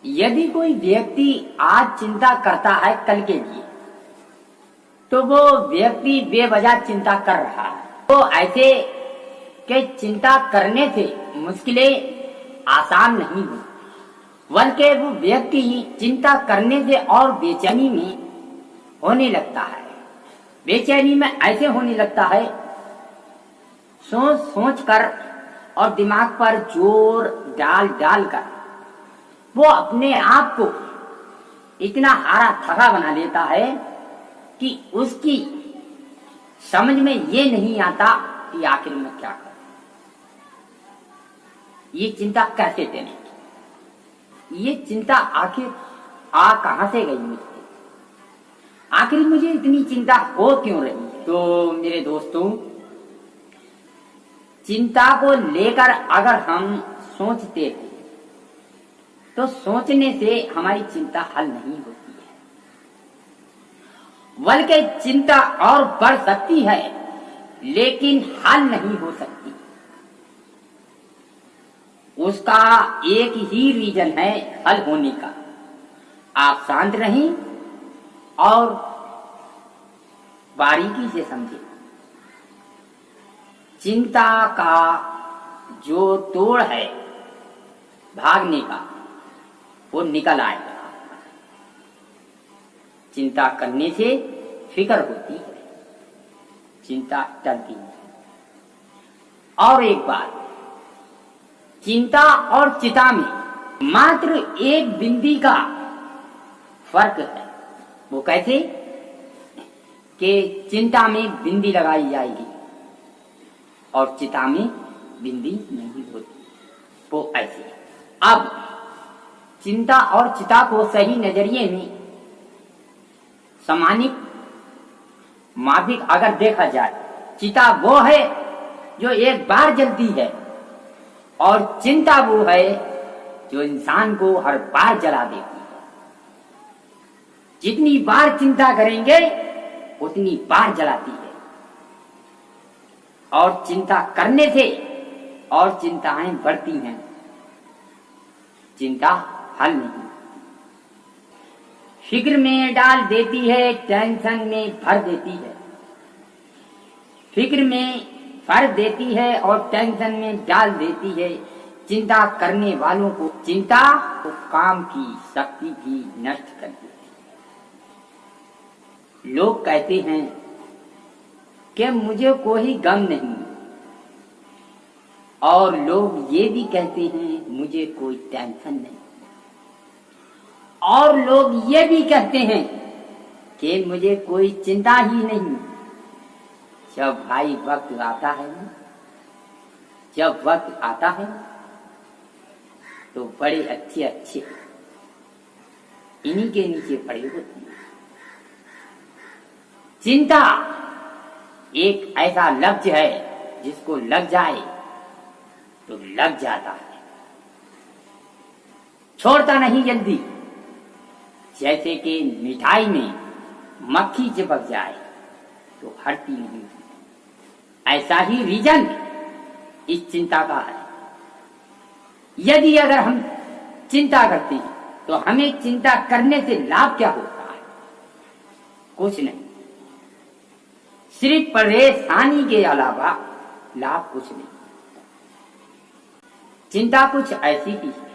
यदि कोई व्यक्ति आज चिंता करता है कल के लिए, तो वो व्यक्ति बेवजह चिंता कर रहा है। तो ऐसे के चिंता करने से मुश्किलें आसान नहीं होती, बल्कि वो व्यक्ति चिंता करने से और बेचैनी में होने लगता है। बेचैनी में ऐसे होने लगता है, सोच सोच कर और दिमाग पर जोर डाल डाल कर वो अपने आप को इतना हारा थका बना लेता है कि उसकी समझ में ये नहीं आता कि आखिर में क्या करूं, ये चिंता कैसे देने की, ये चिंता आखिर कहां से गई मुझे, आखिर मुझे इतनी चिंता हो क्यों रही है। तो मेरे दोस्तों, चिंता को लेकर अगर हम सोचते हैं तो सोचने से हमारी चिंता हल नहीं होती है, बल्कि चिंता और बढ़ सकती है लेकिन हल नहीं हो सकती। उसका एक ही रीजन है हल होने का, आप शांत रहें और बारीकी से समझें। चिंता का जो तोड़ है भागने का, वो निकल आएगा। चिंता करने से फिक्र होती है, चिंता टलती नहीं। और एक बात, चिंता और चिता में मात्र एक बिंदी का फर्क है। वो कैसे कि चिंता में बिंदी लगाई जाएगी और चिता में बिंदी नहीं होती, वो ऐसे। अब चिंता और चिता को सही नजरिए में समानिक माफिक अगर देखा जाए, चिता वो है जो एक बार जलती है और चिंता वो है जो इंसान को हर बार जला देती है। जितनी बार चिंता करेंगे उतनी बार जलाती है, और चिंता करने से और चिंताएं बढ़ती हैं, चिंता हल नहीं। फिक्र में डाल देती है, टेंशन में भर देती है। फिक्र में भर देती है और टेंशन में डाल देती है। चिंता करने वालों को चिंता को काम की शक्ति भी नष्ट कर देती है। लोग कहते हैं कि मुझे कोई गम नहीं, और लोग ये भी कहते हैं मुझे कोई टेंशन नहीं, और लोग ये भी कहते हैं कि मुझे कोई चिंता ही नहीं। जब भाई वक्त आता है ना, जब वक्त आता है तो बड़े अच्छे अच्छे इन्हीं के नीचे पड़े होते हैं। चिंता एक ऐसा लफ्ज है जिसको लग जाए तो लग जाता है, छोड़ता नहीं जल्दी। जैसे कि मिठाई में मक्खी चिपक जाए तो हटती नहीं, ऐसा ही रीजन इस चिंता का है। यदि अगर हम चिंता करते हैं तो हमें चिंता करने से लाभ क्या होता है? कुछ नहीं, सिर्फ परेशानी के अलावा लाभ कुछ नहीं। चिंता कुछ ऐसी ही है,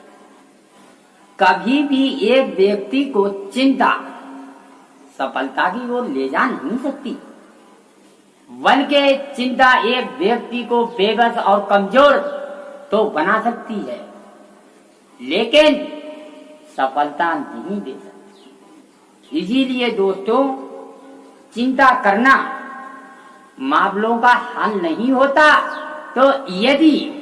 कभी भी एक व्यक्ति को चिंता सफलता की ओर ले जा नहीं सकती, बल्कि चिंता एक व्यक्ति को बेबस और कमजोर तो बना सकती है, लेकिन सफलता नहीं दे सकती। इसीलिए दोस्तों, चिंता करना मामलों का हल नहीं होता। तो यदि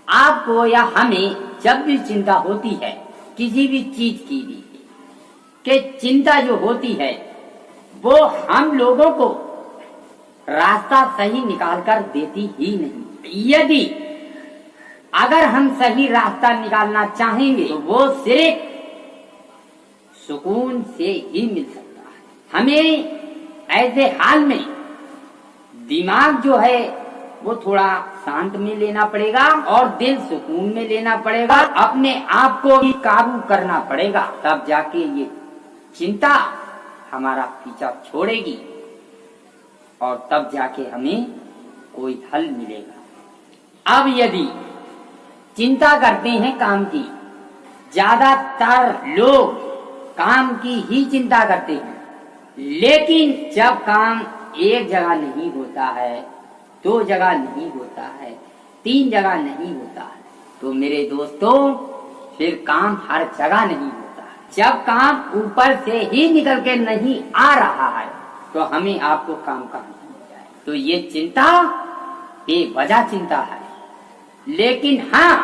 आपको या हमें जब भी चिंता होती है किसी भी चीज की भी, कि चिंता जो होती है वो हम लोगों को रास्ता सही निकाल कर देती ही नहीं। यदि अगर हम सही रास्ता निकालना चाहेंगे तो वो सिर्फ सुकून से ही मिल सकता है। हमें ऐसे हाल में दिमाग जो है वो थोड़ा शांत में लेना पड़ेगा और दिल सुकून में लेना पड़ेगा, अपने आप को भी काबू करना पड़ेगा, तब जाके ये चिंता हमारा पीछा छोड़ेगी और तब जाके हमें कोई हल मिलेगा। अब यदि चिंता करते हैं काम की, ज्यादातर लोग काम की ही चिंता करते हैं, लेकिन जब काम एक जगह नहीं होता है, 2 जगह नहीं होता है, 3 जगह नहीं होता है, तो मेरे दोस्तों फिर काम हर जगह नहीं होता है। जब काम ऊपर से ही निकल के नहीं आ रहा है तो हमें आपको काम कहाँ मिल जाए। तो ये चिंता बेवजह चिंता है, लेकिन हाँ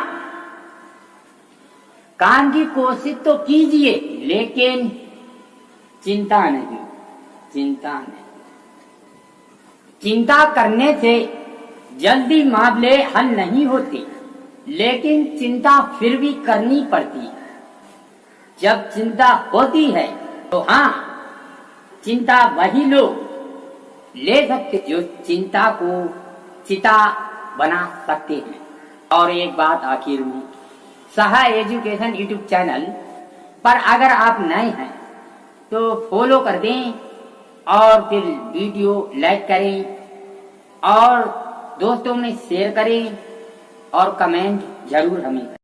काम की कोशिश तो कीजिए, लेकिन चिंता नहीं। चिंता करने से जल्दी मामले हल नहीं होते, लेकिन चिंता फिर भी करनी पड़ती है। जब चिंता होती है तो हाँ, चिंता वही लोग ले सकते जो चिंता को चिता बना सकते हैं। और एक बात आखिर में, सहा एजुकेशन यूट्यूब चैनल पर अगर आप नए हैं तो फॉलो कर दें और फिर वीडियो लाइक करें और दोस्तों में शेयर करें और कमेंट जरूर हमें करें।